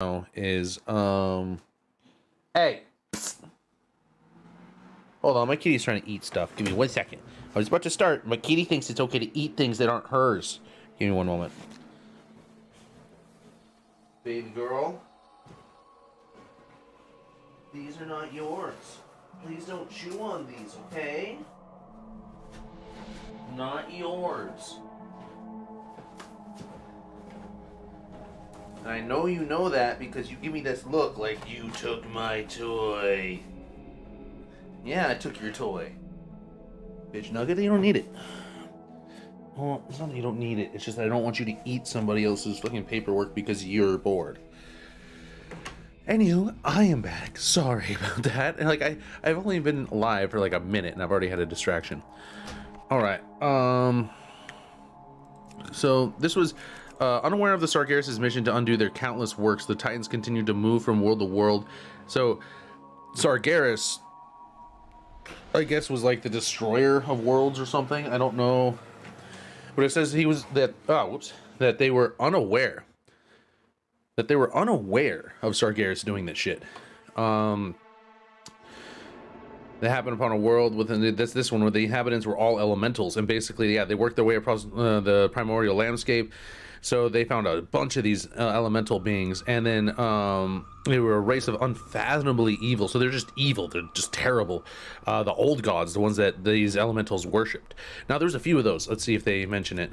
is hey, hold on, my kitty's trying to eat stuff. Give me 1 second. I was about to start. My kitty thinks it's okay to eat things that aren't hers. Give me 1 moment. Baby girl, these are not yours. Please don't chew on these, okay? Not yours. And I know you know that because you give me this look like you took my toy. Yeah, I took your toy. Bitch nugget, you don't need it. Well, it's not that you don't need it. It's just that I don't want you to eat somebody else's fucking paperwork because you're bored. Anywho, I am back. Sorry about that. And like I've only been live for like a minute and I've already had a distraction. Alright, so this was unaware of the Sargeras' mission to undo their countless works, the Titans continued to move from world to world. So Sargeras, I guess, was like the destroyer of worlds or something. I don't know. But it says he was that that they were unaware. That they were unaware of Sargeras doing this shit. That happened upon a world within this one where the inhabitants were all elementals, and basically, yeah, they worked their way across the primordial landscape. So they found a bunch of these elemental beings, and then they were a race of unfathomably evil. So they're just evil. They're just terrible. The old gods, the ones that these elementals worshipped. Now, there's a few of those. Let's see if they mention it.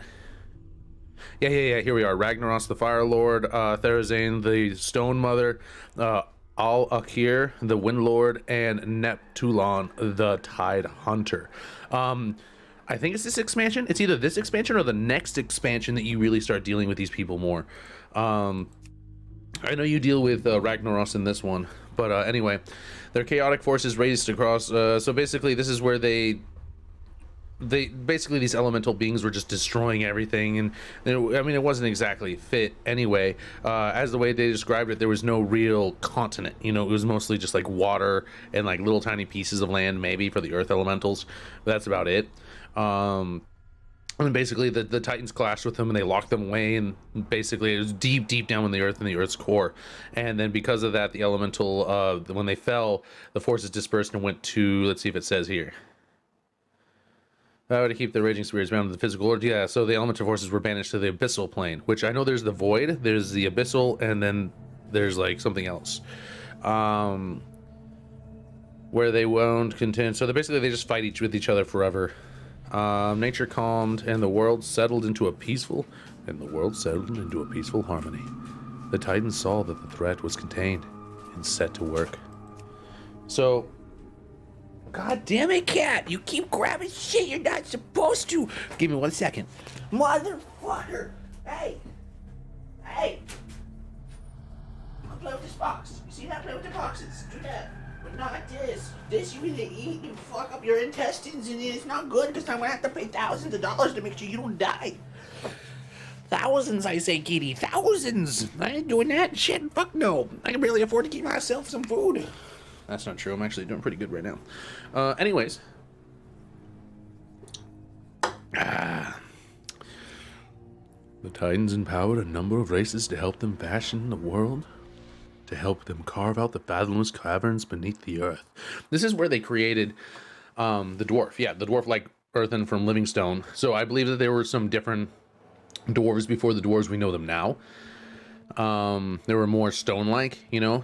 Yeah. Here we are. Ragnaros, the Fire Lord, Therazane, the Stone Mother, Al-Akir, the Wind Lord, and Neptulon, the Tide Hunter. I think it's this expansion. It's either this expansion or the next expansion that you really start dealing with these people more. I know you deal with Ragnaros in this one, but anyway, their chaotic forces raced across. So basically, this is where they basically, these elemental beings were just destroying everything, and I mean, it wasn't exactly fit anyway. As the way they described it, there was no real continent, you know. It was mostly just like water and like little tiny pieces of land, maybe for the earth elementals, but that's about it. And basically the Titans clashed with them and they locked them away, and basically it was deep down in the earth, in the earth's core. And then because of that, the elemental, when they fell, the forces dispersed and went to, let's see if it says here, to keep the raging spirits bound to the physical order. Yeah, so the elemental forces were banished to the abyssal plane, which I know there's the void, there's the abyssal, and then there's like something else. Where they won't contend. So basically they just fight with each other forever. Nature calmed and the world settled into a peaceful harmony. The Titans saw that the threat was contained and set to work. So, God damn it, cat! You keep grabbing shit you're not supposed to! Give me 1 second. Motherfucker! Hey! You can play with this box. You see that? Play with the boxes. Do that. But not this. This you either eat, you fuck up your intestines, and it's not good because I'm gonna have to pay thousands of dollars to make sure you don't die. Thousands, I say, kitty. Thousands! I ain't doing that shit. Fuck no. I can barely afford to keep myself some food. That's not true. I'm actually doing pretty good right now. Anyways. The Titans empowered a number of races to help them fashion the world, to help them carve out the fathomless caverns beneath the earth. This is where they created the dwarf. Yeah, the dwarf-like earthen from Livingstone. So I believe that there were some different dwarves before the dwarves we know them now. There were more stone-like, you know.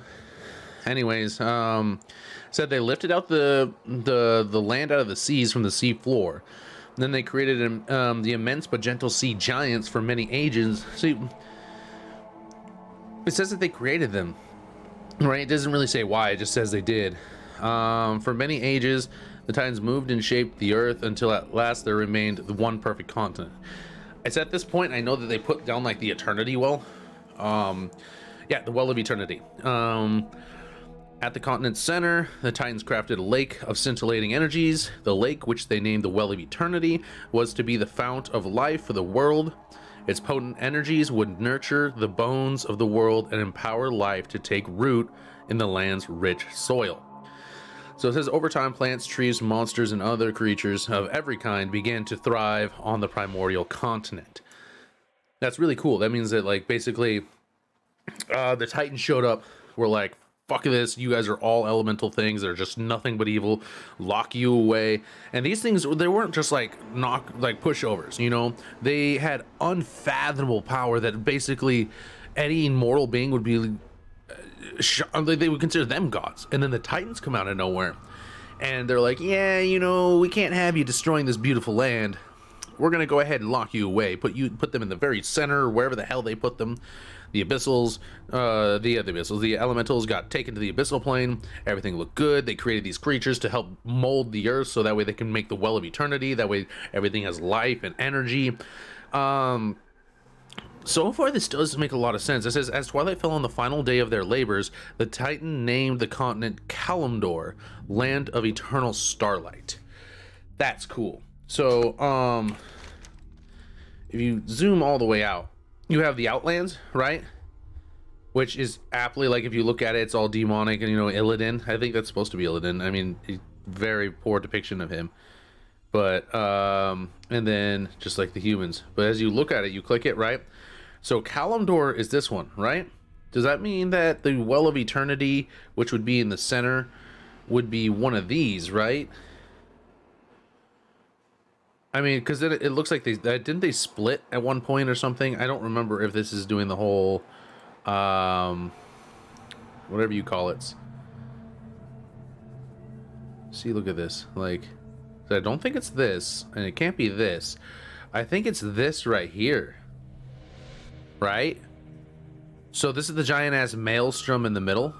Anyways, said they lifted out the land out of the seas from the sea floor. And then they created the immense but gentle sea giants for many ages. See, it says that they created them, right? It doesn't really say why. It just says they did. For many ages, the Titans moved and shaped the earth until at last there remained the one perfect continent. It's at this point I know that they put down like the eternity well. Yeah, the well of eternity. At the continent's center, the Titans crafted a lake of scintillating energies. The lake, which they named the Well of Eternity, was to be the fount of life for the world. Its potent energies would nurture the bones of the world and empower life to take root in the land's rich soil. So it says, over time, plants, trees, monsters, and other creatures of every kind began to thrive on the primordial continent. That's really cool. That means that, like, basically, The Titans showed up. We're like, fuck this, you guys are all elemental things, they're just nothing but evil, lock you away. And these things, they weren't just like pushovers, you know, they had unfathomable power that basically any mortal being would be they would consider them gods. And then the Titans come out of nowhere and they're like, yeah, you know, we can't have you destroying this beautiful land, we're gonna go ahead and lock you away, put them in the very center, wherever the hell they put them. The abyssals, the elementals got taken to the abyssal plane. Everything looked good. They created these creatures to help mold the earth, so that way they can make the well of eternity. That way everything has life and energy. So far, this does make a lot of sense. It says, as twilight fell on the final day of their labors, the Titan named the continent Kalimdor, land of eternal starlight. That's cool. So, if you zoom all the way out, you have the Outlands, right? Which is aptly, like, if you look at it, it's all demonic and, you know, Illidan. I think that's supposed to be Illidan. I mean, very poor depiction of him. But, and then just like the humans. But as you look at it, you click it, right? So Kalimdor is this one, right? Does that mean that the Well of Eternity, which would be in the center, would be one of these, right? I mean, because it looks like didn't they split at one point or something? I don't remember if this is doing the whole, whatever you call it. See, look at this. Like, I don't think it's this, and it can't be this. I think it's this right here. Right? So this is the giant-ass maelstrom in the middle.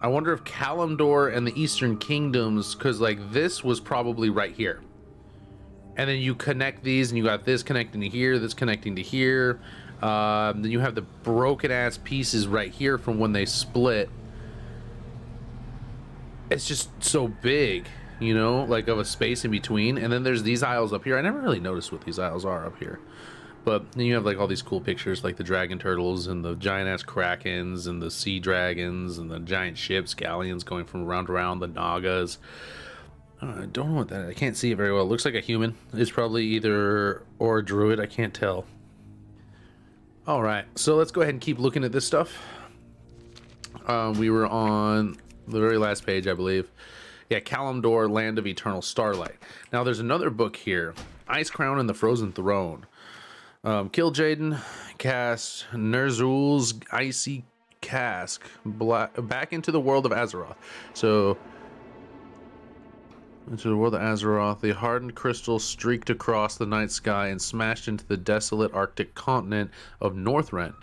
I wonder if Kalimdor and the Eastern Kingdoms, because, like, this was probably right here. And then you connect these, and you got this connecting to here, this connecting to here. Then you have the broken-ass pieces right here from when they split. It's just so big, you know, like of a space in between. And then there's these isles up here. I never really noticed what these isles are up here. But then you have like all these cool pictures, like the dragon turtles and the giant-ass krakens and the sea dragons and the giant ships, galleons going from around the Nagas. I don't know what that is. I can't see it very well. It looks like a human. It's probably either or a druid. I can't tell. All right, so let's go ahead and keep looking at this stuff. We were on the very last page, I believe. Yeah, Kalimdor, Land of Eternal Starlight. Now, there's another book here, Ice Crown and the Frozen Throne. Kill Jaden, cast Ner'zhul's Icy Cask back into the world of Azeroth. So, into the world of Azeroth, the hardened crystal streaked across the night sky and smashed into the desolate Arctic continent of Northrend,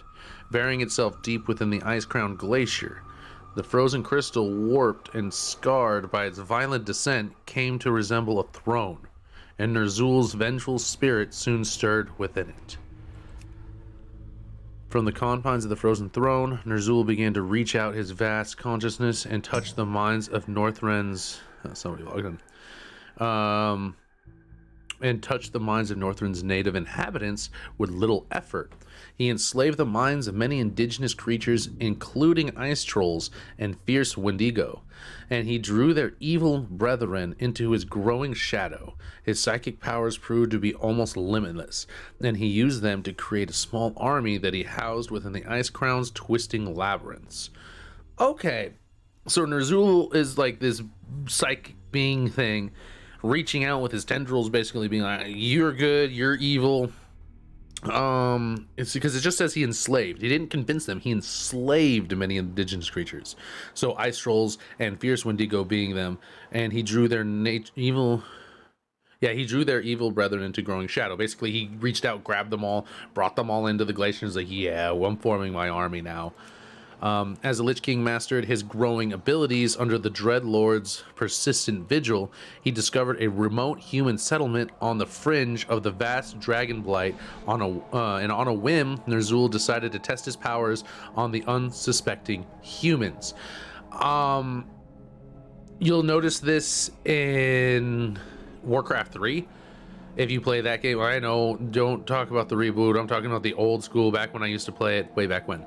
burying itself deep within the ice-crowned glacier. The frozen crystal, warped and scarred by its violent descent, came to resemble a throne, and Ner'zhul's vengeful spirit soon stirred within it. From the confines of the frozen throne, Ner'zhul began to reach out his vast consciousness and touch the minds of Northrend's... somebody logged in. And touched the minds of Northrend's native inhabitants with little effort. He enslaved the minds of many indigenous creatures, including ice trolls and fierce Wendigo, and he drew their evil brethren into his growing shadow. His psychic powers proved to be almost limitless, and he used them to create a small army that he housed within the Ice Crown's twisting labyrinths. Okay, so Ner'zhul is like this psychic being thing, reaching out with his tendrils, basically being like, you're good, you're evil. It's because it just says he enslaved. He didn't convince them. He enslaved many indigenous creatures. So ice trolls and fierce Wendigo being them, and he drew their evil brethren into growing shadow. Basically, he reached out, grabbed them all, brought them all into the glacier, and was like, yeah, well, I'm forming my army now. As the Lich King mastered his growing abilities under the Dread Lord's persistent vigil, he discovered a remote human settlement on the fringe of the vast Dragon Blight. And on a whim, Ner'zhul decided to test his powers on the unsuspecting humans. You'll notice this in Warcraft 3. If you play that game, I know, don't talk about the reboot. I'm talking about the old school, back when I used to play it, way back when.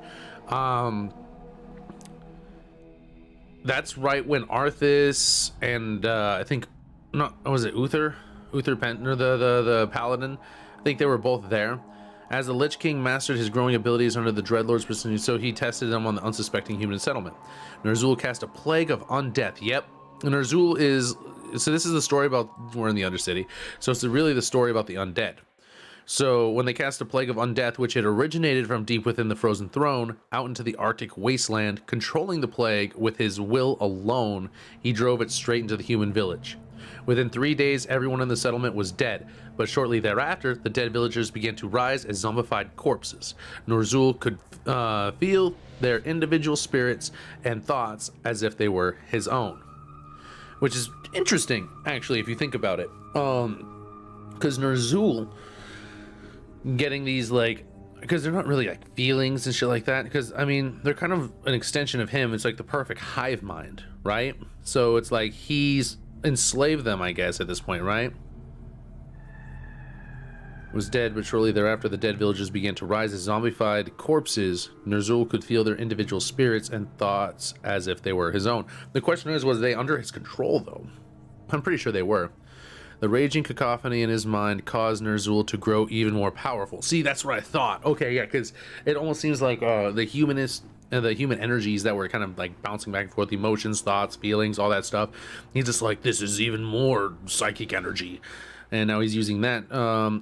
That's right when Arthas and I think, not was it Uther Pentner, the paladin, I think they were both there, As the Lich King mastered his growing abilities under the Dreadlord's precision, so he tested them on the unsuspecting human settlement. Ner'zhul cast a plague of undeath. Yep, Ner'zhul is... So this is the story about... We're in the Undercity. So it's really the story about the undead. So when they cast a plague of undeath, which had originated from deep within the Frozen Throne, out into the Arctic wasteland, controlling the plague with his will alone, he drove it straight into the human village. Within 3 days, everyone in the settlement was dead, but shortly thereafter, the dead villagers began to rise as zombified corpses. Ner'zhul could feel their individual spirits and thoughts as if they were his own. Which is interesting, actually, if you think about it. Because Ner'zhul getting these, like, because they're not really like feelings and shit like that, because I mean they're kind of an extension of him. It's like the perfect hive mind, right? So it's like he's enslaved them, I guess, at this point, right? Was dead, but shortly thereafter the dead villagers began to rise as zombified corpses. Ner'zhul could feel their individual spirits and thoughts as if they were his own. The question is, was they under his control though? I'm pretty sure they were. The raging cacophony in his mind caused Ner'zhul to grow even more powerful. See, that's what I thought. Okay, yeah, because it almost seems like the human energies that were kind of like bouncing back and forth, emotions, thoughts, feelings, all that stuff. He's just like, this is even more psychic energy. And now he's using that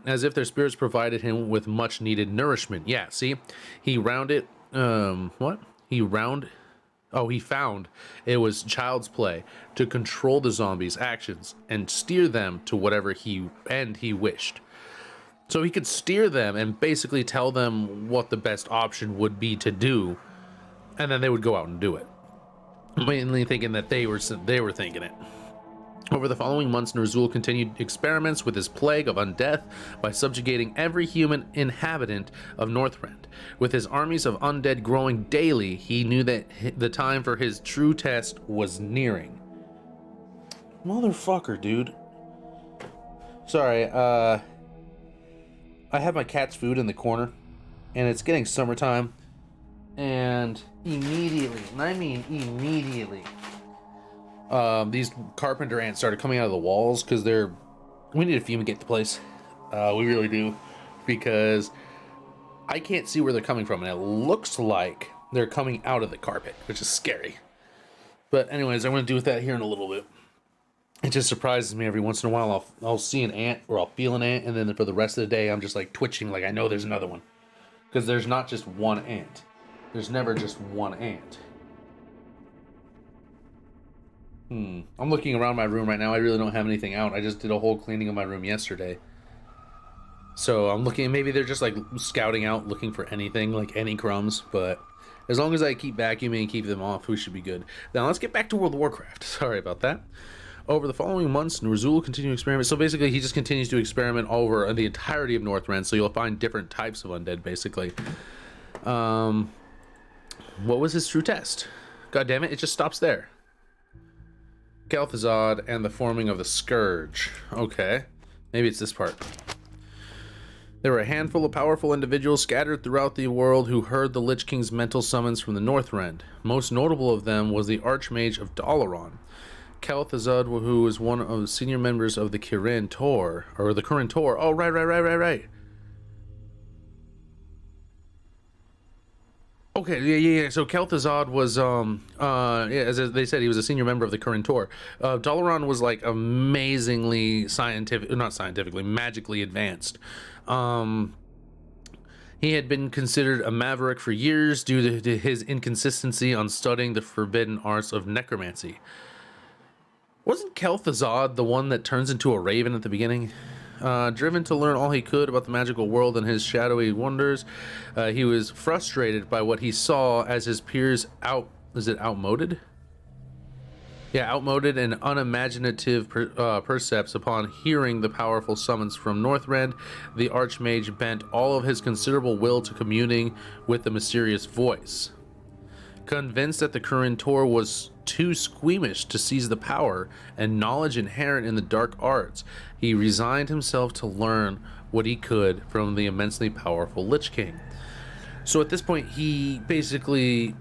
as if their spirits provided him with much needed nourishment. Yeah, see, he rounded, he found it was child's play to control the zombies' actions and steer them to whatever end he wished. So he could steer them and basically tell them what the best option would be to do, and then they would go out and do it. Mainly thinking that they were thinking it. Over the following months, Ner'zhul continued experiments with his plague of undeath by subjugating every human inhabitant of Northrend. With his armies of undead growing daily, he knew that the time for his true test was nearing. Motherfucker, dude. Sorry, I have my cat's food in the corner, and it's getting summertime, and immediately, these carpenter ants started coming out of the walls because we need to fumigate the place. We really do, because I can't see where they're coming from, and it looks like they're coming out of the carpet, which is scary. But anyways, I'm going to do with that here in a little bit. It just surprises me every once in a while. I'll see an ant, or I'll feel an ant, and then for the rest of the day, I'm just like twitching, like I know there's another one. Because there's not just one ant. There's never just one ant. I'm looking around my room right now. I really don't have anything out. I just did a whole cleaning of my room yesterday. So I'm looking, maybe they're just like scouting out, looking for anything, like any crumbs. But as long as I keep vacuuming and keep them off, we should be good. Now let's get back to World of Warcraft. Sorry about that. Over the following months, Ner'zhul continued to experiment. So basically, he just continues to experiment over the entirety of Northrend. So you'll find different types of undead, basically. What was his true test? God damn it, it just stops there. Kel'Thuzad and the forming of the Scourge. Okay, maybe it's this part. There were a handful of powerful individuals scattered throughout the world who heard the Lich King's mental summons from the Northrend. Most notable of them was the Archmage of Dalaran. Kel'Thuzad, who was one of the senior members of the Kirin Tor, or the Kirin Tor. Oh, right. Okay, yeah. So Kel'Thuzad was, as they said, he was a senior member of the Kirin Tor. Dalaran was like amazingly magically advanced. He had been considered a maverick for years due to his inconsistency on studying the forbidden arts of necromancy. Wasn't Kel'Thuzad the one that turns into a raven at the beginning? Driven to learn all he could about the magical world and his shadowy wonders, he was frustrated by what he saw as his peers outmoded? Yeah, outmoded and unimaginative percepts. Upon hearing the powerful summons from Northrend, the Archmage bent all of his considerable will to communing with the mysterious voice. Convinced that the Kirin Tor was too squeamish to seize the power and knowledge inherent in the dark arts, he resigned himself to learn what he could from the immensely powerful Lich King. So at this point, he basically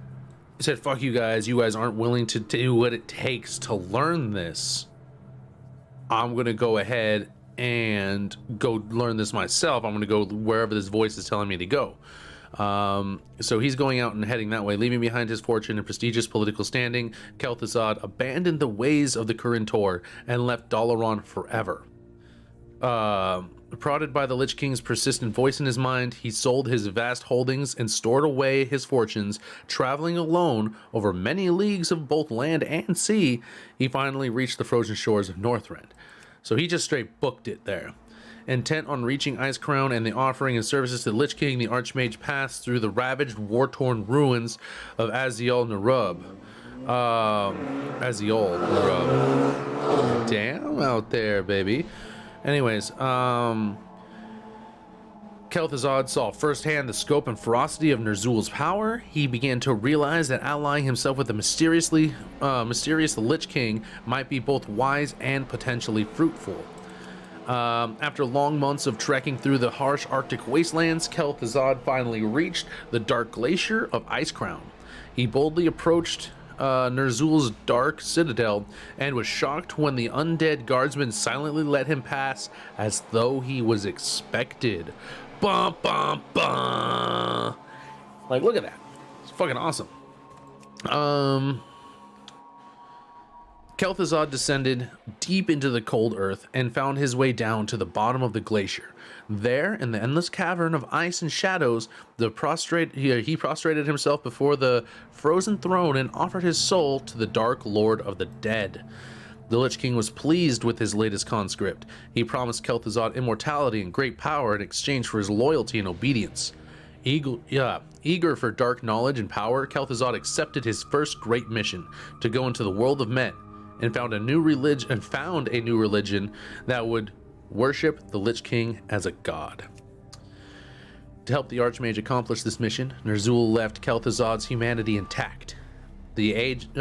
said, fuck you guys aren't willing to do what it takes to learn this. I'm gonna go ahead and go learn this myself. I'm going to go wherever this voice is telling me to go. So he's going out and heading that way, leaving behind his fortune and prestigious political standing. Kel'Thuzad abandoned the ways of the Kurin-Tor and left Dalaran forever. Prodded by the Lich King's persistent voice in his mind, he sold his vast holdings and stored away his fortunes. Traveling alone over many leagues of both land and sea, he finally reached the frozen shores of Northrend. So he just straight booked it there. Intent on reaching Icecrown and the offering and services to the Lich King, the Archmage passed through the ravaged, war-torn ruins of Azziol Nerub. Azziol Nerub. Damn out there, baby. Anyways, Kel'Thuzad saw firsthand the scope and ferocity of Ner'zhul's power. He began to realize that allying himself with the mysterious Lich King might be both wise and potentially fruitful. After long months of trekking through the harsh Arctic wastelands, Kel'Thuzad finally reached the dark glacier of Icecrown. He boldly approached Ner'zhul's dark citadel and was shocked when the undead guardsmen silently let him pass as though he was expected. Bum, bum, bum. Like, look at that. It's fucking awesome. Kel'Thuzad descended deep into the cold earth and found his way down to the bottom of the glacier. There, in the endless cavern of ice and shadows, he prostrated himself before the frozen throne and offered his soul to the Dark Lord of the Dead. The Lich King was pleased with his latest conscript. He promised Kel'Thuzad immortality and great power in exchange for his loyalty and obedience. Eager for dark knowledge and power, Kel'Thuzad accepted his first great mission, to go into the world of men, and found a new religion that would worship the Lich King as a god. To help the Archmage accomplish this mission, Ner'zhul left Kel'Thuzad's humanity intact. The aged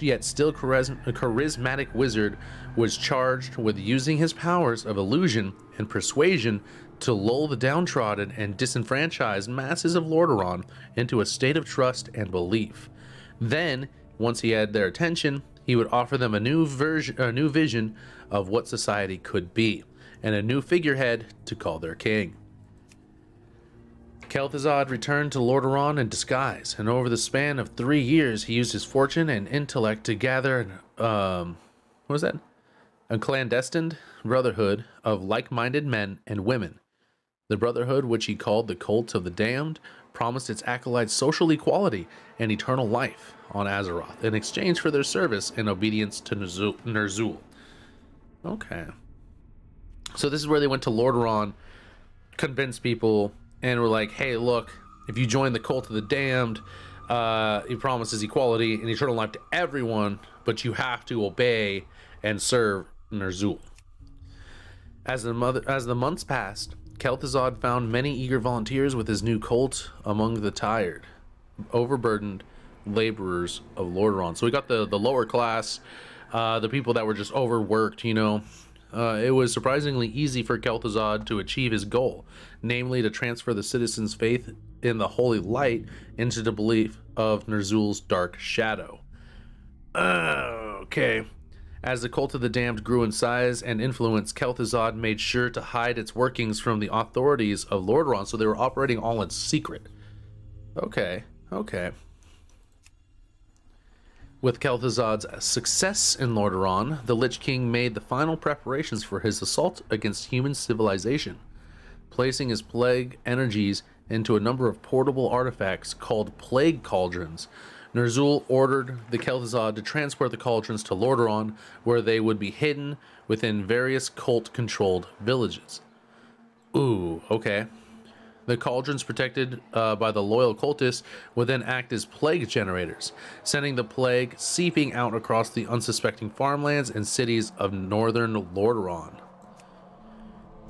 yet still charismatic wizard was charged with using his powers of illusion and persuasion to lull the downtrodden and disenfranchised masses of Lordaeron into a state of trust and belief. Then, once he had their attention, he would offer them a new vision of what society could be, and a new figurehead to call their king. Kel'Thuzad returned to Lordaeron in disguise, and over the span of 3 years, he used his fortune and intellect to gather a clandestine brotherhood of like-minded men and women. The brotherhood, which he called the Cult of the Damned, promised its acolytes social equality and eternal life on Azeroth in exchange for their service and obedience to Ner'zhul. Okay. So this is where they went to Lordaeron, convinced people, and were like, hey, look, if you join the Cult of the Damned, he promises equality and eternal life to everyone, but you have to obey and serve Ner'zhul. As the months passed, Kel'Thuzad found many eager volunteers with his new cult among the tired, overburdened laborers of Lordaeron. So we got the lower class, the people that were just overworked, you know. It was surprisingly easy for Kel'Thuzad to achieve his goal, namely to transfer the citizens' faith in the Holy Light into the belief of Ner'zhul's dark shadow. Okay. As the Cult of the Damned grew in size and influence, Kel'Thuzad made sure to hide its workings from the authorities of Lordaeron, so they were operating all in secret. Okay. With Kel'Thuzad's success in Lordaeron, the Lich King made the final preparations for his assault against human civilization, placing his plague energies into a number of portable artifacts called plague cauldrons. Ner'zhul ordered the Kel'Thuzad to transport the cauldrons to Lordaeron, where they would be hidden within various cult-controlled villages. Ooh, okay. The cauldrons, protected by the loyal cultists, would then act as plague generators, sending the plague seeping out across the unsuspecting farmlands and cities of northern Lordaeron.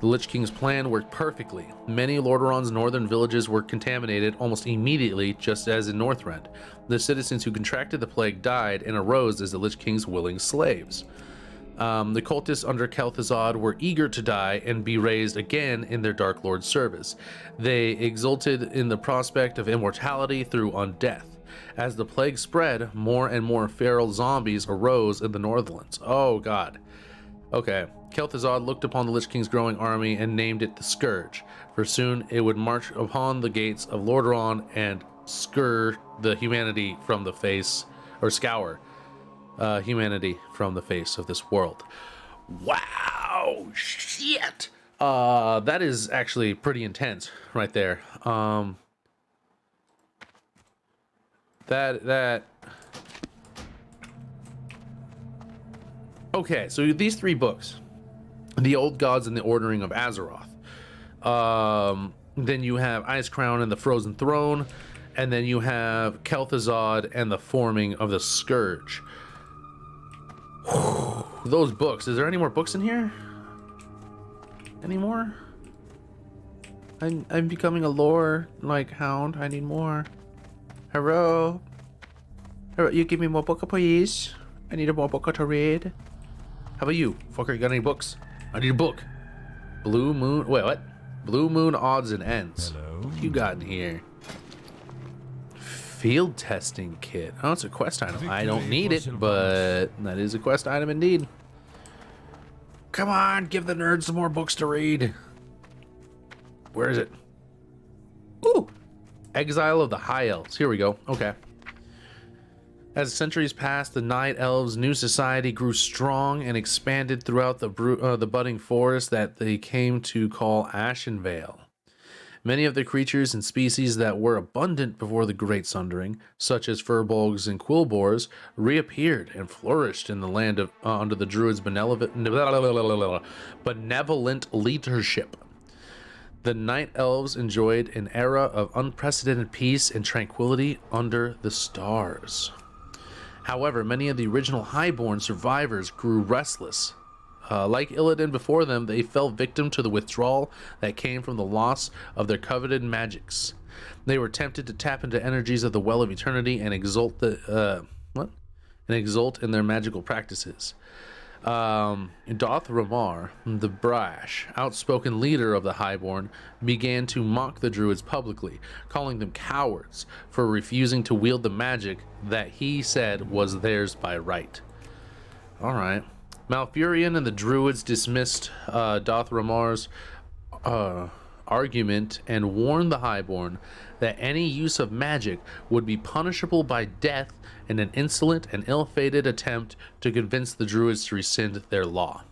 The Lich King's plan worked perfectly. Many of Lordaeron's northern villages were contaminated almost immediately, just as in Northrend. The citizens who contracted the plague died and arose as the Lich King's willing slaves. The cultists under Kel'Thuzad were eager to die and be raised again in their Dark Lord's service. They exulted in the prospect of immortality through undeath. As the plague spread, more and more feral zombies arose in the Northlands. Oh god. Okay. Kel'Thuzad looked upon the Lich King's growing army and named it the Scourge, for soon it would march upon the gates of Lordaeron and scour the humanity from the face, or scour humanity from the face of this world. Wow, shit. That is actually pretty intense right there. Okay, so these 3 books, The Old Gods and the Ordering of Azeroth. Then you have Ice Crown and the Frozen Throne, and then you have Kel'Thuzad and the Forming of the Scourge. Those books. Is there any more books in here? Any more? I'm becoming a lore like hound. I need more. Hello? Hello, you give me more book, please? I need a more book to read. How about you? Fucker, you got any books? I need a book. Blue Moon. Wait, what? Blue Moon Odds and Ends. Hello. What you got in here? Field testing kit. Oh, it's a quest item. I don't need it, but that is a quest item indeed. Come on, give the nerds some more books to read. Where is it? Ooh! Exile of the High Elves. Here we go. Okay. As centuries passed, the Night Elves' new society grew strong and expanded throughout the budding forest that they came to call Ashenvale. Many of the creatures and species that were abundant before the Great Sundering, such as furbolgs and quillboars, reappeared and flourished in the land of under the Druids' benevolent leadership. The Night Elves enjoyed an era of unprecedented peace and tranquility under the stars. However, many of the original Highborn survivors grew restless. Like Illidan before them, they fell victim to the withdrawal that came from the loss of their coveted magics. They were tempted to tap into energies of the Well of Eternity and exult in their magical practices. Doth Ramar, the brash, outspoken leader of the Highborn, began to mock the Druids publicly, calling them cowards for refusing to wield the magic that he said was theirs by right. Alright. Malfurion and the Druids dismissed Doth Ramar's argument and warned the Highborn that any use of magic would be punishable by death in an insolent and ill-fated attempt to convince the Druids to rescind their law.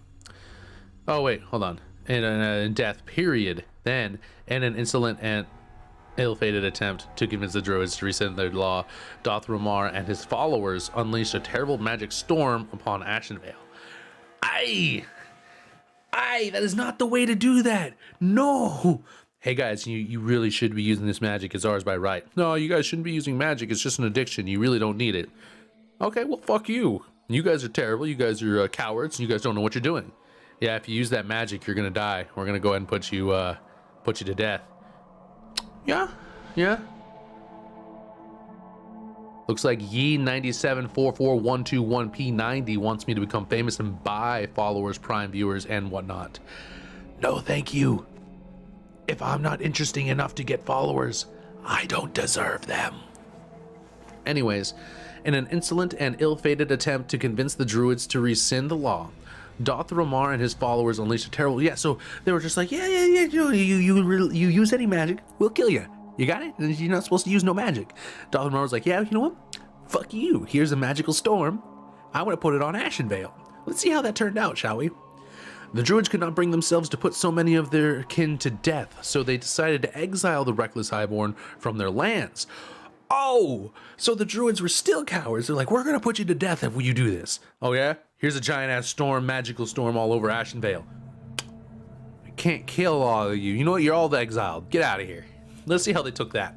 Oh wait, hold on. In death, period. Then, in an insolent and ill-fated attempt to convince the Druids to rescind their law, Doth Ramar and his followers unleashed a terrible magic storm upon Ashenvale. Aye, that is not the way to do that. No. Hey guys, you really should be using this magic. It's ours by right. No, you guys shouldn't be using magic. It's just an addiction. You really don't need it. Okay, well, fuck you. You guys are terrible. You guys are cowards. You guys don't know what you're doing. Yeah, if you use that magic, you're gonna die. We're gonna go ahead and put you to death. Yeah. Looks like Ye9744121P90 wants me to become famous and buy followers, Prime viewers, and whatnot. No, thank you. If I'm not interesting enough to get followers, I don't deserve them. Anyways, in an insolent and ill-fated attempt to convince the Druids to rescind the law, Doth Ramar and his followers unleashed a terrible... Yeah, so they were just like, yeah, you use any magic, we'll kill you. You got it? You're not supposed to use no magic. Doth Ramar was like, yeah, you know what? Fuck you. Here's a magical storm. I want to put it on Ashenvale. Let's see how that turned out, shall we? The Druids could not bring themselves to put so many of their kin to death, so they decided to exile the reckless Highborn from their lands. Oh, so the Druids were still cowards. They're like, we're going to put you to death if you do this. Oh yeah? Here's a giant-ass storm, magical storm all over Ashenvale. I can't kill all of you. You know what? You're all exiled. Get out of here. Let's see how they took that.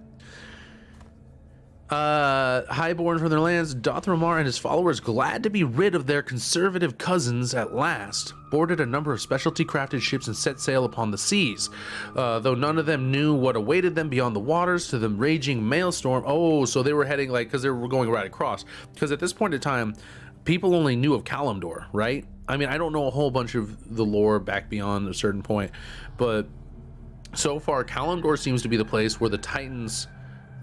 Highborn from their lands, Doth Ramar and his followers, glad to be rid of their conservative cousins at last, boarded a number of specialty crafted ships and set sail upon the seas. Though none of them knew what awaited them beyond the waters to the raging maelstrom. Oh, so they were heading because they were going right across. Because at this point in time, people only knew of Kalimdor, right? I mean, I don't know a whole bunch of the lore back beyond a certain point, but so far, Kalimdor seems to be the place where the Titans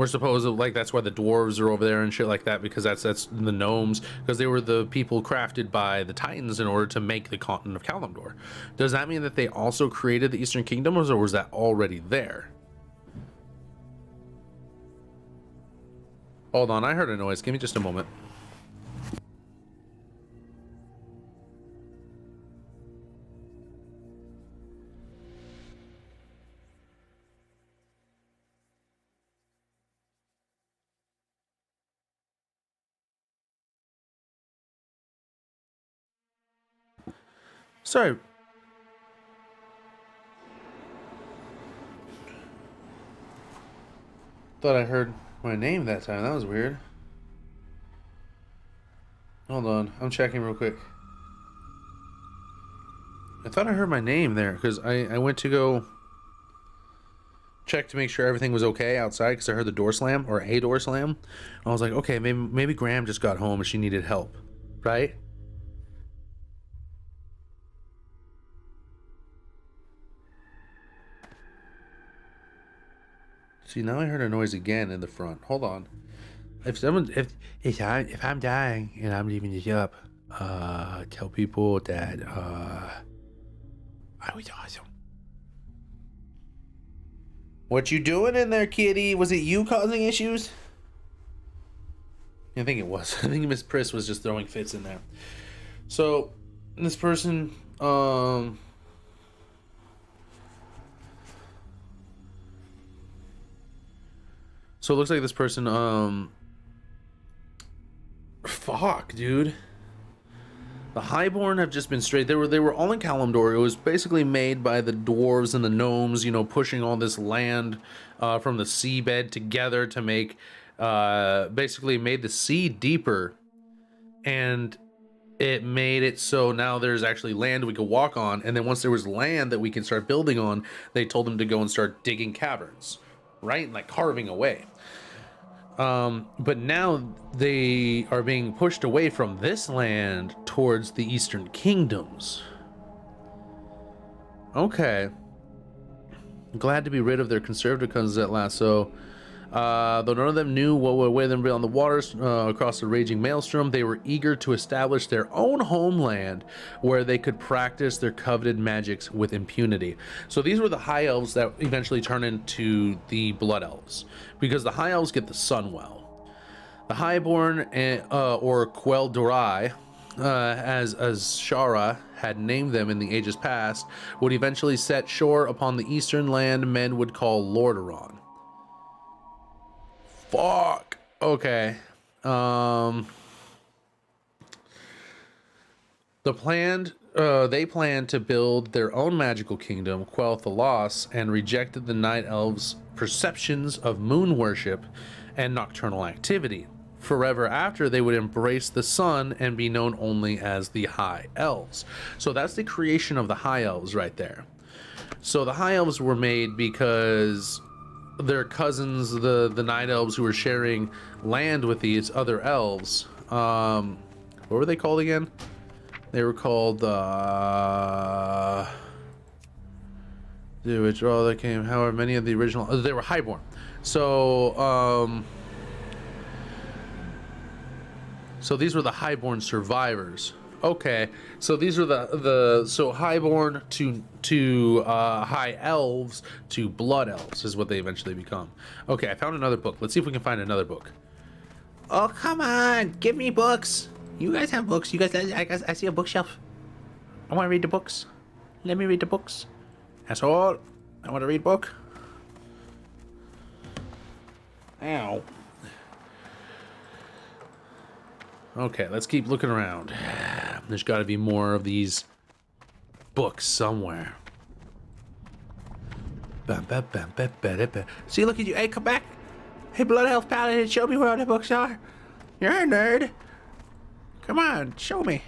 We're supposed to, like, that's why the dwarves are over there and shit like that, because that's the gnomes, because they were the people crafted by the Titans in order to make the continent of Kalimdor. Does that mean that they also created the Eastern Kingdoms, or was that already there? Hold on, I heard a noise. Give me just a moment. Sorry. Thought I heard my name that time. That was weird. Hold on. I'm checking real quick. I thought I heard my name there because I went to go check to make sure everything was okay outside because I heard the door slam, or a door slam. I was like, okay, maybe Graham just got home and she needed help, right? See, now I heard a noise again in the front. Hold on. If I'm dying and I'm leaving this up, tell people that I was awesome. What you doing in there, kitty? Was it you causing issues? I think it was. I think Miss Priss was just throwing fits in there. So this person, so it looks like this person, fuck, dude. The Highborn have just been straight. They were all in Kalimdor. It was basically made by the dwarves and the gnomes, you know, pushing all this land from the seabed together to make, basically made the sea deeper, and it made it so now there's actually land we could walk on. And then once there was land that we can start building on, they told them to go and start digging caverns, right? Like carving away. But now they are being pushed away from this land towards the Eastern Kingdoms. Okay. Glad to be rid of their conservative cousins at last. So, though none of them knew what would await them beyond the waters across the raging maelstrom, they were eager to establish their own homeland where they could practice their coveted magics with impunity. So these were the High Elves that eventually turn into the Blood Elves, because the High Elves get the sun well. The Highborn, or Quel'Dorai, as Shara had named them in the ages past, would eventually set shore upon the eastern land men would call Lordaeron. Fuck. Okay. They planned to build their own magical kingdom, Quel'Thalas, and rejected the Night Elves' perceptions of moon worship and nocturnal activity. Forever after, they would embrace the sun and be known only as the High Elves. So that's the creation of the High Elves right there. So the High Elves were made because their cousins, the Night Elves, who were sharing land with these other elves, what were they called again? They were called which all that came, however many of the original, they were Highborn. So so these were the Highborn survivors. Okay, so these are so Highborn to High Elves to Blood Elves is what they eventually become. Okay, I found another book. Let's see if we can find another book. Oh, come on, give me books. You guys have books. You guys, I see a bookshelf. I want to read the books. Let me read the books. Asshole, I want to read book. Ow. Okay, let's keep looking around. There's got to be more of these books somewhere. See, look at you. Hey, come back. Hey, Blood Elf Paladin, show me where all the books are. You're a nerd. Come on, show me.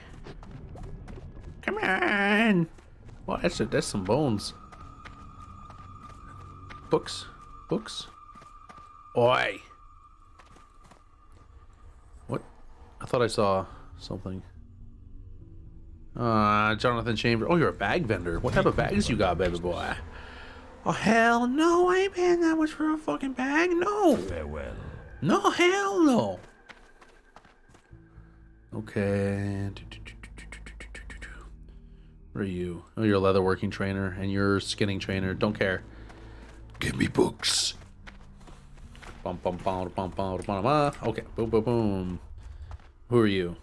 Come on. Well, that's some bones. Books. Oi. What? I thought I saw something. Jonathan Chambers. Oh, you're a bag vendor. What type of bags you got, baby boy? Oh, hell no. I ain't paying that much for a fucking bag. No. Farewell. No, hell no. Okay. Where are you? Oh, you're a leatherworking trainer and you're a skinning trainer. Don't care. Give me books. Bum, bum, bum, bum, bum, bum, bum. Okay. Boom, boom, boom. Who are you?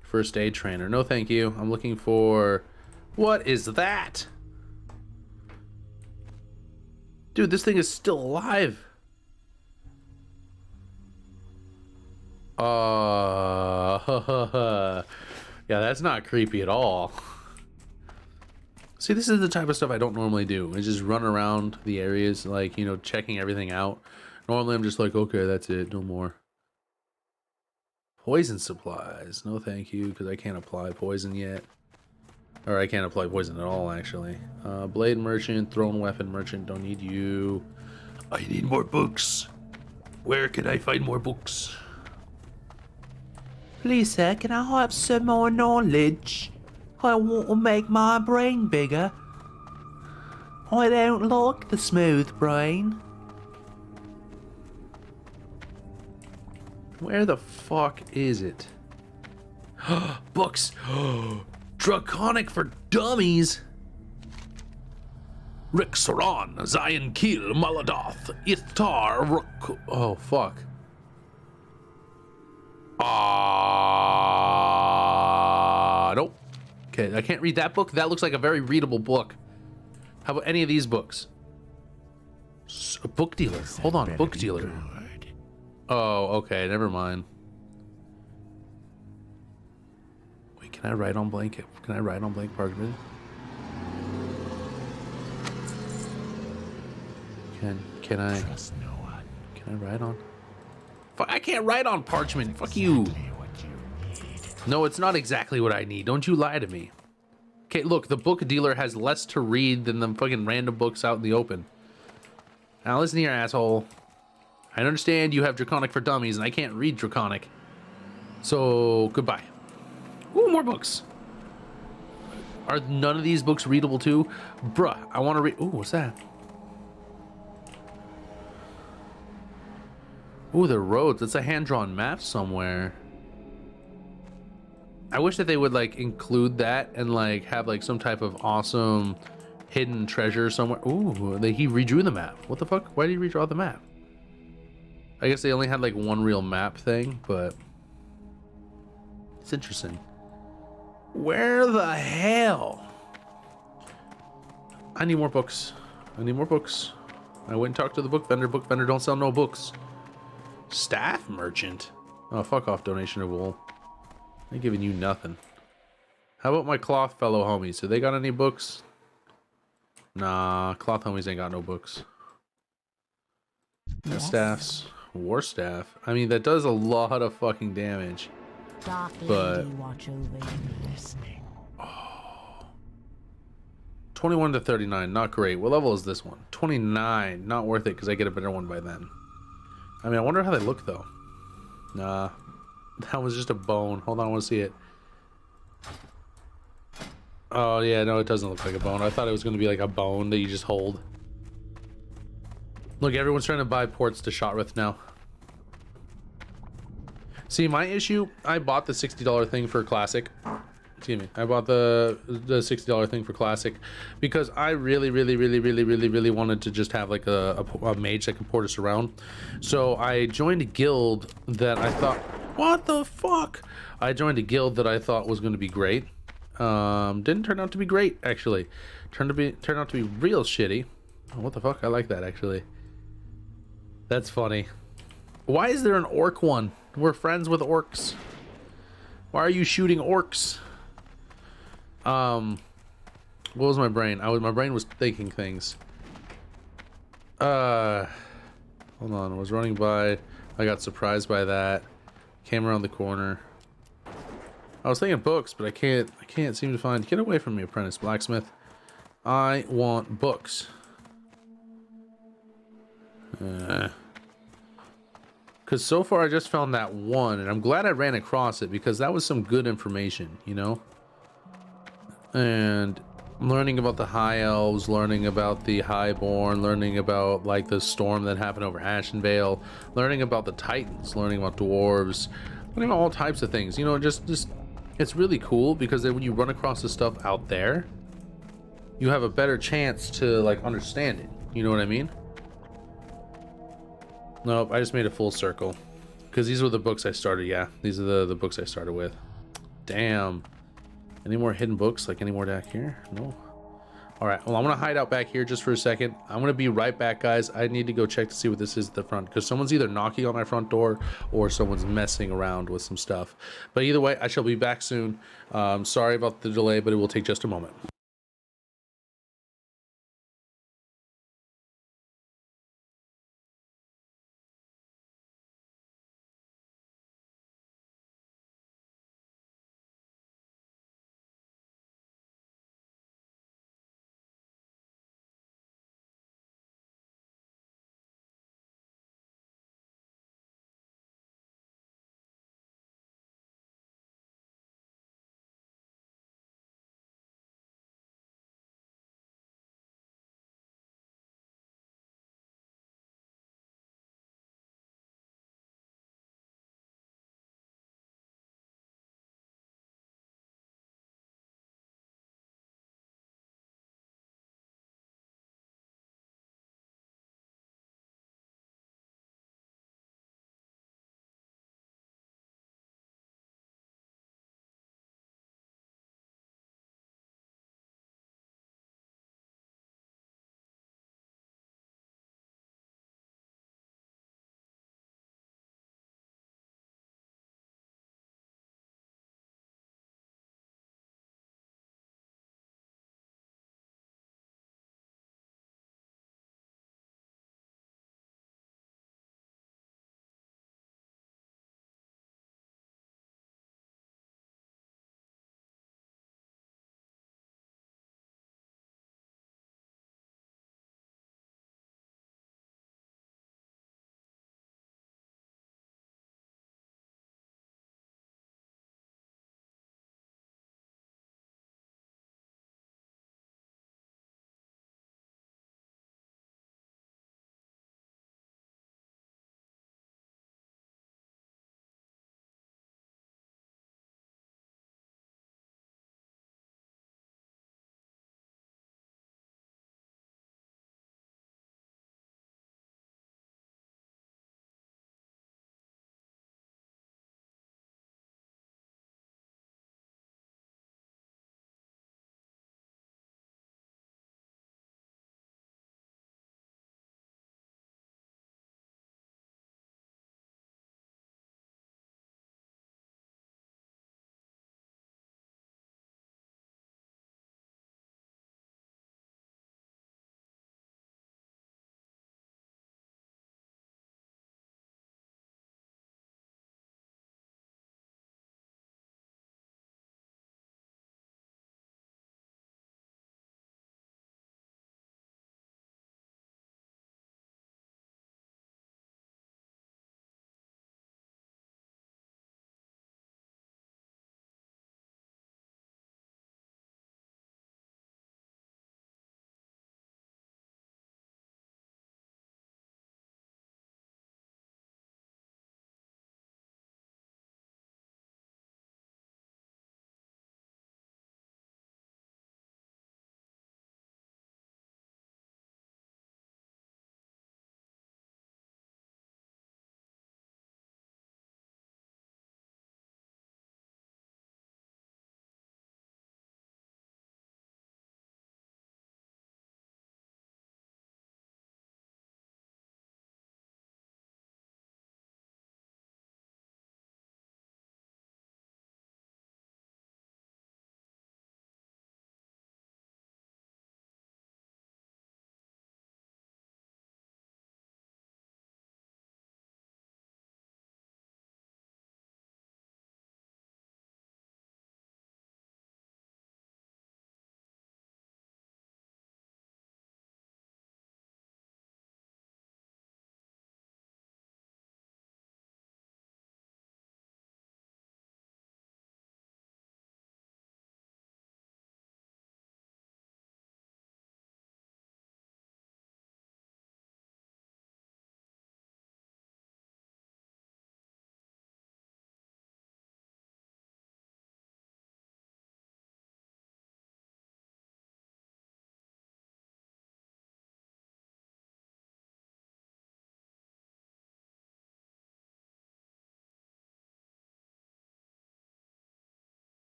First aid trainer. No, thank you. I'm looking for... What is that? Dude, this thing is still alive. Yeah, that's not creepy at all. See, this is the type of stuff I don't normally do. I just run around the areas, like, you know, checking everything out. Normally, I'm just like, okay, that's it, no more. Poison supplies. No, thank you, because I can't apply poison yet. Or I can't apply poison at all, actually. Blade merchant, thrown weapon merchant, don't need you. I need more books. Where can I find more books? Please, sir, can I have some more knowledge? I want to make my brain bigger. I don't like the smooth brain. Where the fuck is it? Books! Draconic for dummies! Rick Saran, Zion Keel, Maladoth, Ithtar, Rook. Oh, fuck. Nope. Okay, I can't read that book. That looks like a very readable book. How about any of these books? A book dealer. Hold on, book dealer. Oh, okay, never mind. Wait, can I write on blank? Can I write on blank parchment? Can I? Trust no one. Can I write on? Fuck, I can't write on parchment. Fuck you. No, it's not exactly what I need. Don't you lie to me. Okay, look, the book dealer has less to read than the fucking random books out in the open. Now listen here, asshole. I understand you have Draconic for dummies, and I can't read Draconic. So, goodbye. Ooh, more books. Are none of these books readable too? Bruh, I want to read... Ooh, what's that? Ooh, the roads. It's a hand-drawn map somewhere. I wish that they would, like, include that and, like, have, like, some type of awesome hidden treasure somewhere. Ooh, he redrew the map. What the fuck? Why did he redraw the map? I guess they only had, like, one real map thing, but... It's interesting. Where the hell? I need more books. I need more books. I went and talked to the book vendor. Book vendor don't sell no books. Staff merchant? Oh, fuck off, donation of wool. I ain't giving you nothing. How about my cloth fellow homies? Do they got any books? Nah, cloth homies ain't got no books. No staffs. War staff. I mean, that does a lot of fucking damage. Dark But... Lady watch over you. Listening. Oh. 21 to 39, not great. What level is this one? 29, not worth it because I get a better one by then. I mean, I wonder how they look though. Nah, that was just a bone. Hold on, I want to see it. Oh yeah, no, it doesn't look like a bone. I thought it was going to be like a bone that you just hold. Look, everyone's trying to buy ports to Shotrith now. See, my issue, I bought the $60 thing for Classic. Excuse me. I bought the $60 thing for Classic because I really wanted to just have like a mage that can port us around. So I joined a guild that I thought, what the fuck? I joined a guild that I thought was going to be great. Didn't turn out to be great, actually. Turned out to be real shitty. Oh, what the fuck? I like that, actually. That's funny. Why is there an orc one? We're friends with orcs. Why are you shooting orcs? What was my brain? My brain was thinking things. Hold on. I was running by. I got surprised by that. Came around the corner. I was thinking books, but I can't seem to find. Get away from me, apprentice blacksmith. I want books. Because so far I just found that one, and I'm glad I ran across it because that was some good information, you know? And I'm learning about the High Elves, learning about the Highborn, learning about like the storm that happened over Ashenvale, learning about the Titans, learning about dwarves, learning about all types of things. You know, just it's really cool because then when you run across the stuff out there, you have a better chance to like understand it. You know what I mean? Nope, I just made a full circle because these were the books I started. Yeah, these are the books I started with. Damn. Any more hidden books? Like any more back here? No. All right. Well, I'm gonna hide out back here just for a second. I'm gonna be right back, guys. I need to go check to see what this is at the front because someone's either knocking on my front door or someone's messing around with some stuff. But either way, I shall be back soon. Sorry about the delay, but it will take just a moment.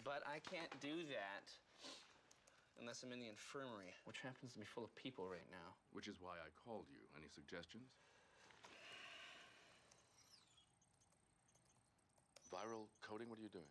But I can't do that unless I'm in the infirmary, which happens to be full of people right now. Which is why I called you. Any suggestions? Viral coding, what are you doing?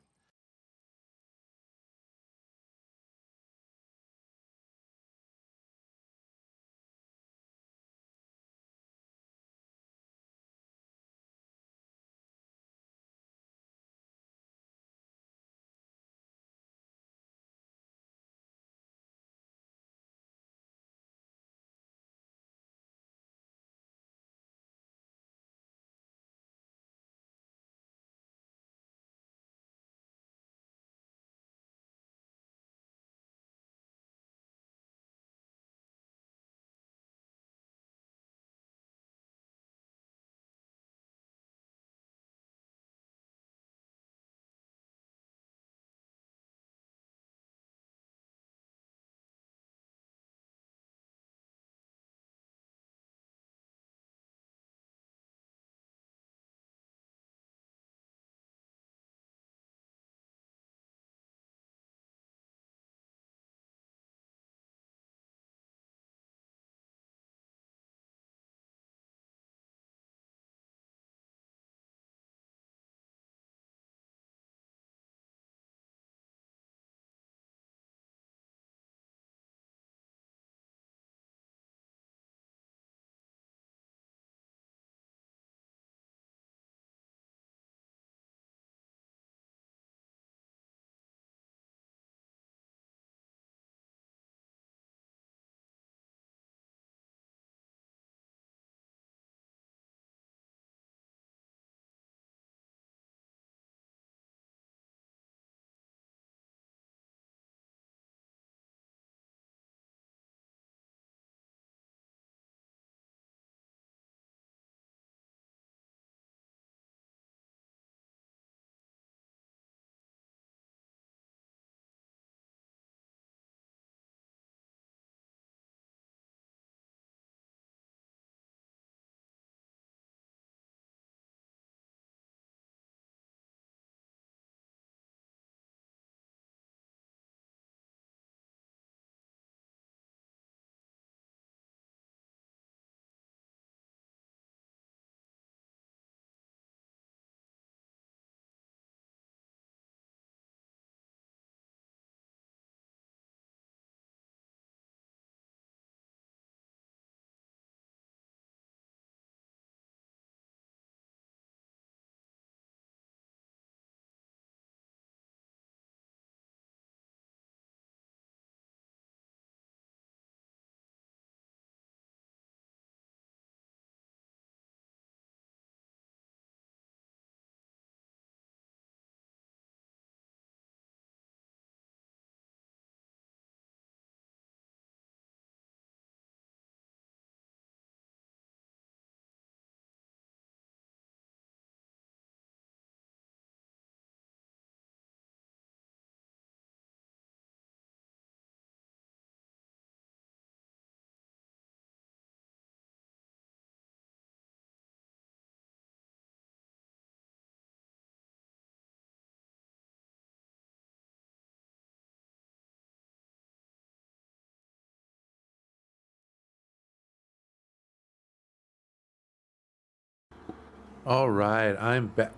All right, I'm back.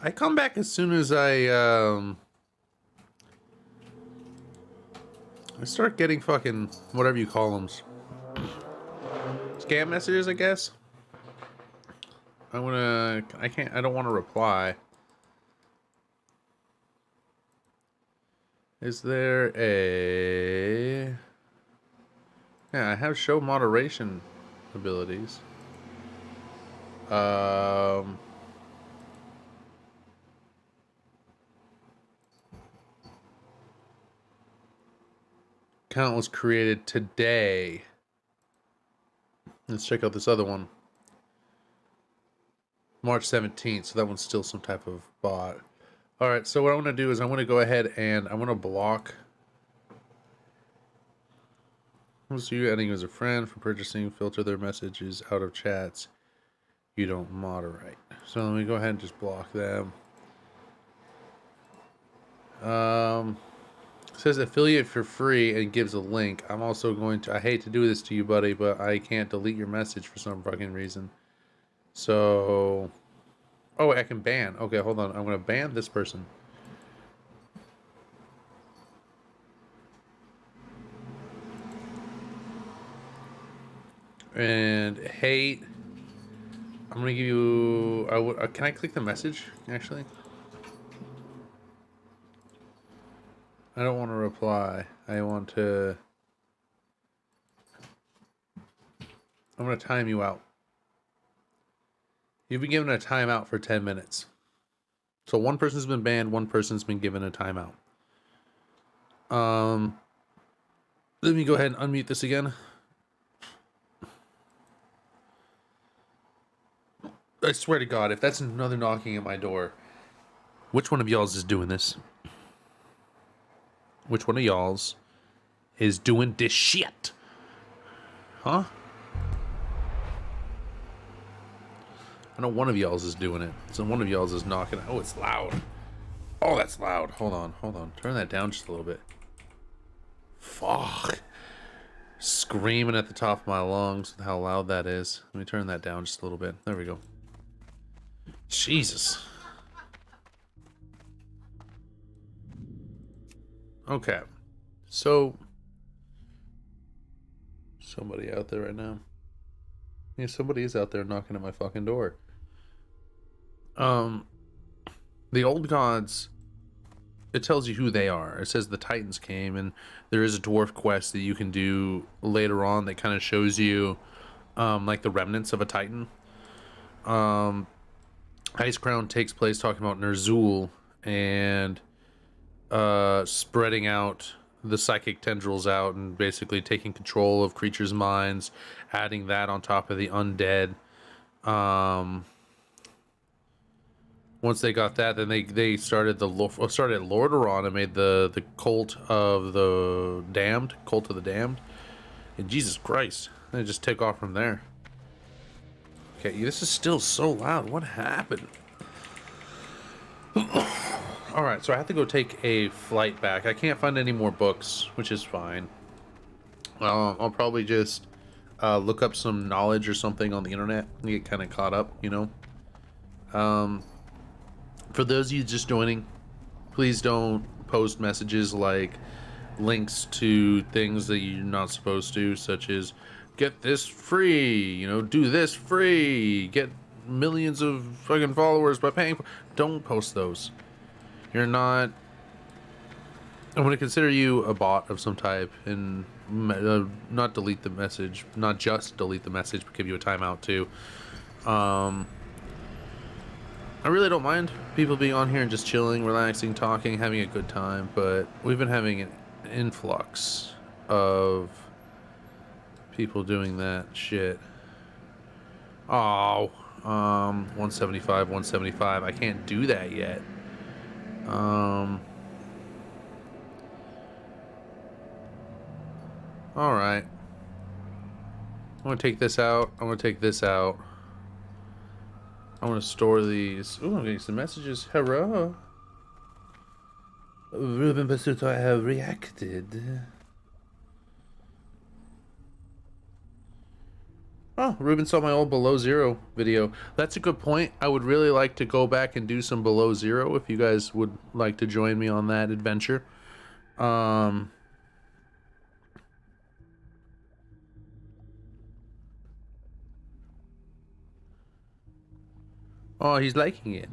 I come back as soon as I start getting fucking whatever you call them, scam messages, I guess. I don't want to reply. Is there a... Yeah, I have show moderation abilities. Account was created today. Let's check out this other one. March 17th, so that one's still some type of bot. Alright, so what I want to do is I want to go ahead and I want to block... So you adding as a friend for purchasing, filter their messages out of chats. You don't moderate. So let me go ahead and just block them. It says affiliate for free and gives a link. I'm also going to, I hate to do this to you, buddy, but I can't delete your message for some fucking reason. So, oh, I can ban. Okay, hold on. I'm going to ban this person. And hate. I'm going to give you, can I click the message, actually? I don't want to reply. I want to... I'm going to time you out. You've been given a timeout for 10 minutes. So one person's been banned, one person's been given a timeout. Let me go ahead and unmute this again. I swear to God, if that's another knocking at my door, which one of y'all's is doing this? Which one of y'all's is doing this shit? Huh? I know one of y'all's is doing it. So one of y'all's is knocking. Oh, it's loud. Oh, that's loud. Hold on. Turn that down just a little bit. Fuck. Screaming at the top of my lungs with how loud that is. Let me turn that down just a little bit. There we go. Jesus. Okay. So, somebody out there right now. Yeah, somebody is out there knocking at my fucking door. The old gods, it tells you who they are. It says the Titans came, and there is a dwarf quest that you can do later on that kind of shows you, like the remnants of a Titan. Ice Crown takes place talking about Ner'zhul and spreading out the psychic tendrils out and basically taking control of creatures' minds, adding that on top of the undead. Once they got that, then they started at Lordaeron and made the cult of the damned, and Jesus Christ, they just take off from there. Okay, this is still so loud. What happened? All right, so I have to go take a flight back. I can't find any more books, which is fine. I'll probably just look up some knowledge or something on the internet and get kind of caught up, you know. For those of you just joining, please don't post messages like links to things that you're not supposed to, such as get this free, you know, do this free, get millions of fucking followers by paying for... Don't post those. You're not... I'm going to consider you a bot of some type and not delete the message, not just delete the message, but give you a timeout too. I really don't mind people being on here and just chilling, relaxing, talking, having a good time, but we've been having an influx of people doing that shit. Oh, 175. I can't do that yet. Alright. I'm gonna take this out. I'm gonna take this out. I'm gonna store these. Ooh, I'm getting some messages. Hello. Ruben Basuto, I have reacted. Oh, Ruben saw my old Below Zero video. That's a good point. I would really like to go back and do some Below Zero if you guys would like to join me on that adventure. Oh, he's liking it.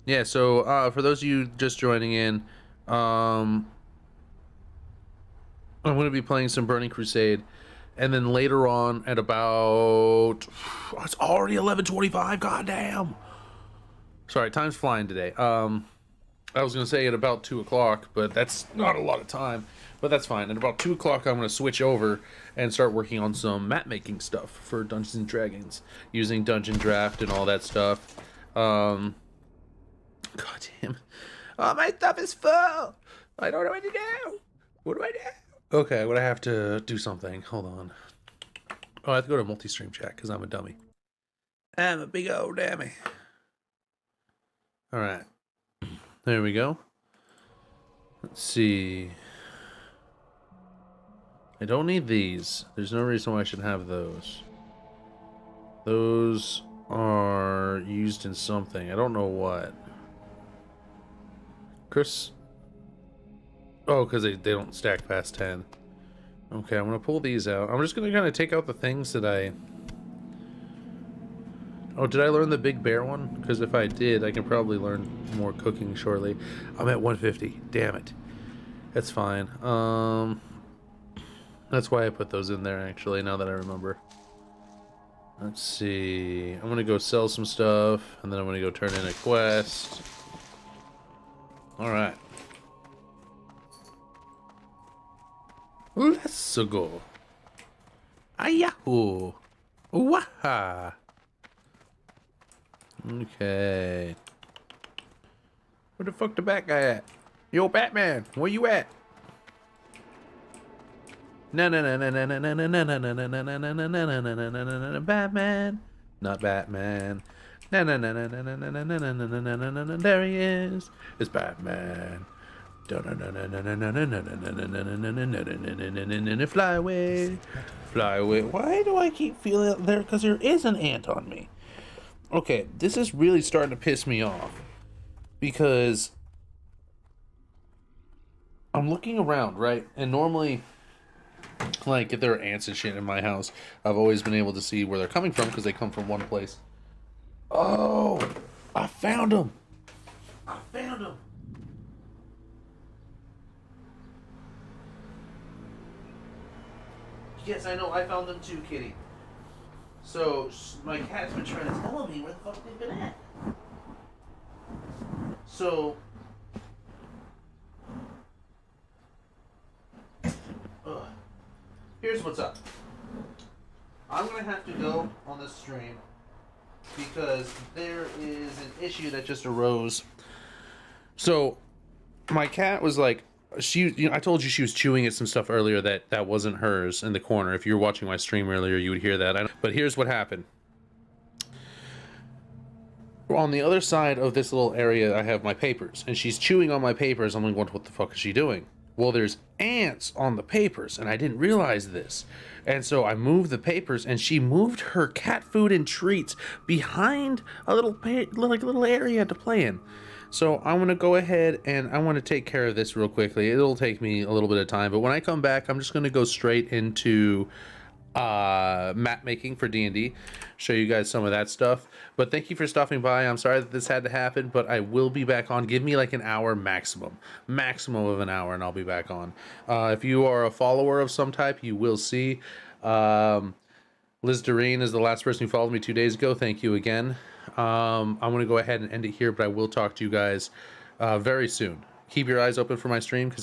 Yeah, so for those of you just joining in, I'm going to be playing some Burning Crusade. And then later on at about... Oh, it's already 11:25, goddamn! Sorry, time's flying today. I was going to say at about 2 o'clock, but that's not a lot of time. But that's fine. At about 2 o'clock, I'm going to switch over and start working on some map making stuff for Dungeons and Dragons, using Dungeon Draft and all that stuff. God damn. Oh, my stuff is full! I don't know what to do! What do I do? Okay, I'm gonna have to do something. Hold on. Oh, I have to go to multi-stream chat because I'm a dummy. I'm a big old dummy. Alright. There we go. Let's see. I don't need these. There's no reason why I should have those. Those are used in something. I don't know what. Chris. Oh, because they don't stack past 10. Okay, I'm going to pull these out. I'm just going to kind of take out the things that I... Oh, did I learn the big bear one? Because if I did, I can probably learn more cooking shortly. I'm at 150. Damn it. That's fine. That's why I put those in there, actually, now that I remember. Let's see. I'm going to go sell some stuff, and then I'm going to go turn in a quest. Alright. Let's go. Ayahoo. Waha. Okay. Where the fuck the bat guy at? Yo, Batman, where you at? Batman, not Batman. There he is. It's Batman. Fly away. Fly away. Why do I keep feeling there? Because there is an ant on me. Okay, this is really starting to piss me off. Because I'm looking around, right? And normally, like, if there are ants and shit in my house, I've always been able to see where they're coming from because they come from one place. Oh, I found them. I found them. Yes, I know. I found them too, kitty. So, my cat's been trying to tell me where the fuck they've been at. So... here's what's up. I'm going to have to go on this stream because there is an issue that just arose. So, my cat was like... I told you she was chewing at some stuff earlier that wasn't hers in the corner. If you were watching my stream earlier, you would hear that. But here's what happened. On the other side of this little area, I have my papers, and she's chewing on my papers. I'm like, what the fuck is she doing? Well, there's ants on the papers, and I didn't realize this. And so I moved the papers, and she moved her cat food and treats behind a little area to play in. So I'm going to go ahead and I want to take care of this real quickly. It'll take me a little bit of time, but when I come back, I'm just going to go straight into map making for D&D, show you guys some of that stuff. But thank you for stopping by. I'm sorry that this had to happen, but I will be back on. Give me like an hour maximum of an hour, and I'll be back on. If you are a follower of some type, you will see. Liz Doreen is the last person who followed me 2 days ago. Thank you again. I'm going to go ahead and end it here, but I will talk to you guys very soon. Keep your eyes open for my stream because it